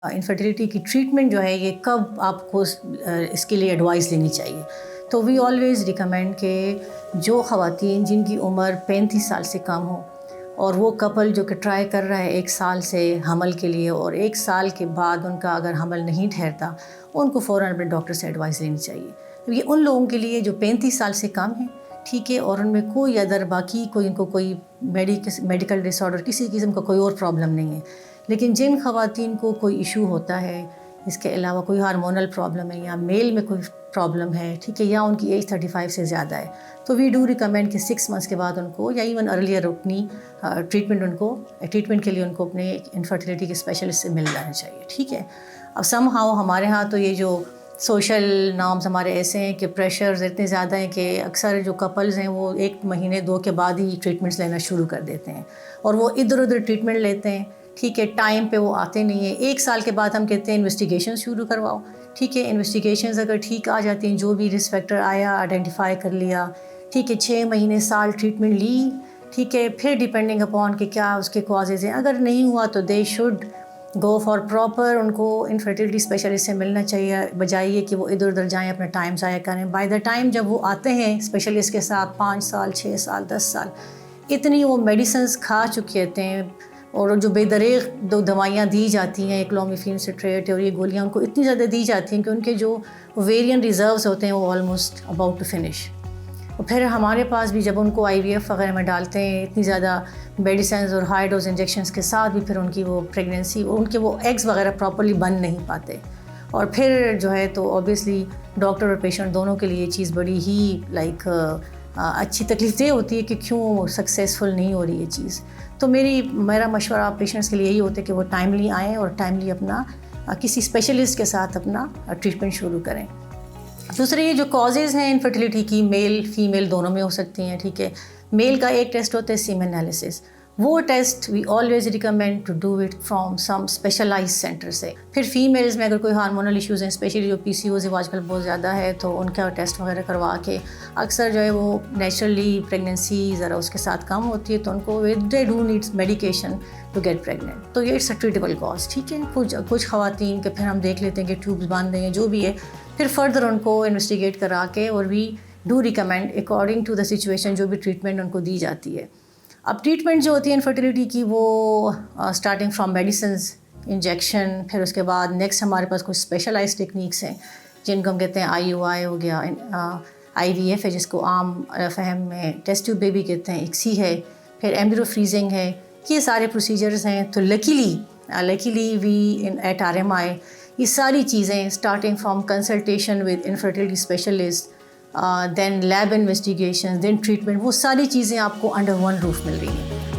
Infertility की treatment जो है ये कब आपको इसके लिए एडवाइस लेनी चाहिए। तो वी ऑलवेज़ रिकमेंड कि जो ख़वातीन जिनकी उम्र 35 साल से कम हो और वो कपल जो कि ट्राई कर रहा है 1 साल से हमल के लिए और 1 साल के बाद उनका अगर हमल नहीं ठहरता, उनको फ़ौरन अपने डॉक्टर से एडवाइस लेनी चाहिए। तो ये उन लोगों के लिए जो 35 साल से कम है, ठीक है, और उनमें कोई अदर बाकी कोई इनको कोई मेडिकल डिसऑर्डर किसी किस्म का कोई और प्रॉब्लम नहीं है। लेकिन जिन ख़वातीन को कोई इशू होता है, इसके अलावा कोई हार्मोनल प्रॉब्लम है या मेल में कोई प्रॉब्लम है, ठीक है, या उनकी एज 35 से ज़्यादा है, तो वी डू रिकमेंड कि 6 मंथ्स के बाद उनको या इवन अर्लियर अपनी ट्रीटमेंट के लिए उनको अपने इनफर्टिलिटी के स्पेशलिस्ट से मिल जाना चाहिए, ठीक है। अब समहाउ हमारे यहाँ तो ये जो सोशल नॉर्म्स हमारे ऐसे हैं कि प्रेशर्स इतने ज़्यादा हैं कि अक्सर जो कपल्स हैं वो 1 महीने 2 के बाद ही ट्रीटमेंट्स लेना शुरू कर देते हैं और वो इधर उधर ट्रीटमेंट लेते हैं, ठीक है, टाइम पे वो आते नहीं है। 1 साल के बाद हम कहते हैं इन्वेस्टिगेशन शुरू करवाओ, ठीक है। इन्वेस्टिगेशंस अगर ठीक आ जाती हैं, जो भी रिस्क फैक्टर आया आइडेंटिफाई कर लिया, ठीक है, 6 महीने साल ट्रीटमेंट ली, ठीक है, फिर डिपेंडिंग अपॉन कि क्या उसके कॉजेज़ हैं, अगर नहीं हुआ तो they should go for proper, उनको इनफर्टिलिटी स्पेशलिस्ट से मिलना चाहिए, बजाय कि वो इधर उधर जाएँ अपना टाइम ज़ाया करें। बाय द टाइम जब वो आते हैं स्पेशलिस्ट के साथ 5 साल 6 साल 10 साल इतनी वो मेडिसिन्स खा चुके होते हैं और जो बेदरेग दवाइयाँ दी जाती हैं, क्लोमिफेन सिट्रेट और ये गोलियाँ उनको इतनी ज़्यादा दी जाती हैं कि उनके जो ओवेरियन रिजर्व्स होते हैं वो ऑलमोस्ट अबाउट टू फिनिश। और फिर हमारे पास भी जब उनको IVF वगैरह में डालते हैं इतनी ज़्यादा मेडिसिन और हाई डोज इंजेक्शंस के साथ भी फिर उनकी वो प्रेगनेंसी उनके वो एग्स वगैरह प्रॉपर्ली बन नहीं पाते और फिर जो है तो ऑब्वियसली डॉक्टर और पेशेंट दोनों के लिए ये चीज़ बड़ी ही अच्छी तकलीफ होती है कि क्यों सक्सेसफुल नहीं हो रही ये चीज़। तो मेरा मशवरा पेशेंट्स के लिए यही होता है कि वो टाइमली आएँ और टाइमली अपना किसी स्पेशलिस्ट के साथ अपना ट्रीटमेंट शुरू करें। दूसरे ये जो कॉजेज़ हैं इनफर्टिलिटी की, मेल फीमेल दोनों में हो सकती हैं, ठीक है। मेल का एक टेस्ट होता है सीमेन एनालिसिस, वो test we always recommend to do it from some specialised centre से। फिर फीमेल्स में अगर कोई हार्मोनल इश्यूज़ हैं, स्पेशली जो PCOS आजकल बहुत ज़्यादा है, तो उनका टेस्ट वगैरह करवा के अक्सर जो है वो नेचुरली प्रेगनेंसी ज़रा उसके साथ कम होती है तो उनको they do needs medication to get pregnant. तो ये इट्स अ ट्रीटेबल कॉज, ठीक है। कुछ ख़वातीन के फिर हम देख लेते हैं कि ट्यूब्स बांध देंगे, जो भी है, फिर फर्दर उनको इन्वेस्टिगेट करा के और we do recommend according to the situation जो भी ट्रीटमेंट उनको दी जाती है। अब ट्रीटमेंट जो होती है इनफर्टिलिटी की वो स्टार्टिंग फ्रॉम मेडिसिन्स, इंजेक्शन, फिर उसके बाद नेक्स्ट हमारे पास कुछ स्पेशलाइज्ड टेक्निक्स हैं जिनको हम कहते हैं IUI हो गया, IVF है जिसको आम फहम में टेस्ट ट्यूब बेबी कहते हैं, ICSI है, फिर एम्ब्रियो फ्रीजिंग है, ये सारे प्रोसीजर्स हैं। तो लकीली वी एट RMI ये सारी चीज़ें starting from consultation with infertility specialist, then lab investigation, then treatment, वो सारी चीज़ें आपको अंडर वन रूफ मिल रही हैं।